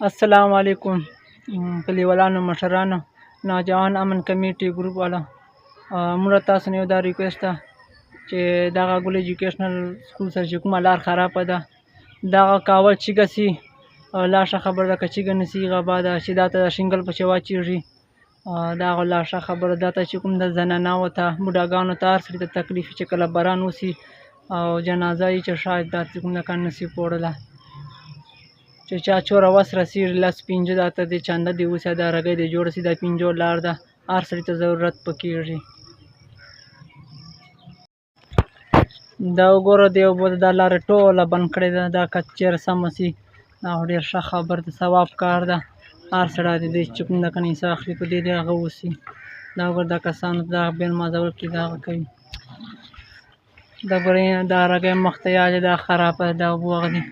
السلام علیکم کلیوالانو مشرانو نوجوان امن کمیټي ګروپ والا موږ تاسو نه یو دا ریکویسټ ده چې دغه ګل ایجوکیشنل سکول سره چې کومه لار خرابه ده دغه کاوه چیګه سي لا ښه خبره ده که چیګه نه سي هغه بعده چې دا ته شینګل پسې واچېږي دغه لا ښه خبره ده ته چې کوم د زناناو ته بوډاګانو ته هر سړي ته تکلیف چې کله باران وسي او جنازه یې چې شاید دا چې کوم د کان نسي پوړله چې چا چوره وس رسېږي لس پنځه دا ته دې چنده دې اوسي دا رګی دې جوړه سي دا پنځو لار ده هر سړي ته ضرورت پکېږي دا وګوره د یو بل دا لاره ټوله بند کړې ده دا که چېرې سمه سي دا خو ډېر ښه خبر ده ثواب کار ده هر سړی د دې چې کوم د کنه حصه اخلي په دې د هغه اوسي دا وګوره دا کسانو ته دغه بېل مازول کې دغه کوي دا ګورئ دا رګی مخ ته یا دا خرابه ده دا اوبه هغه دي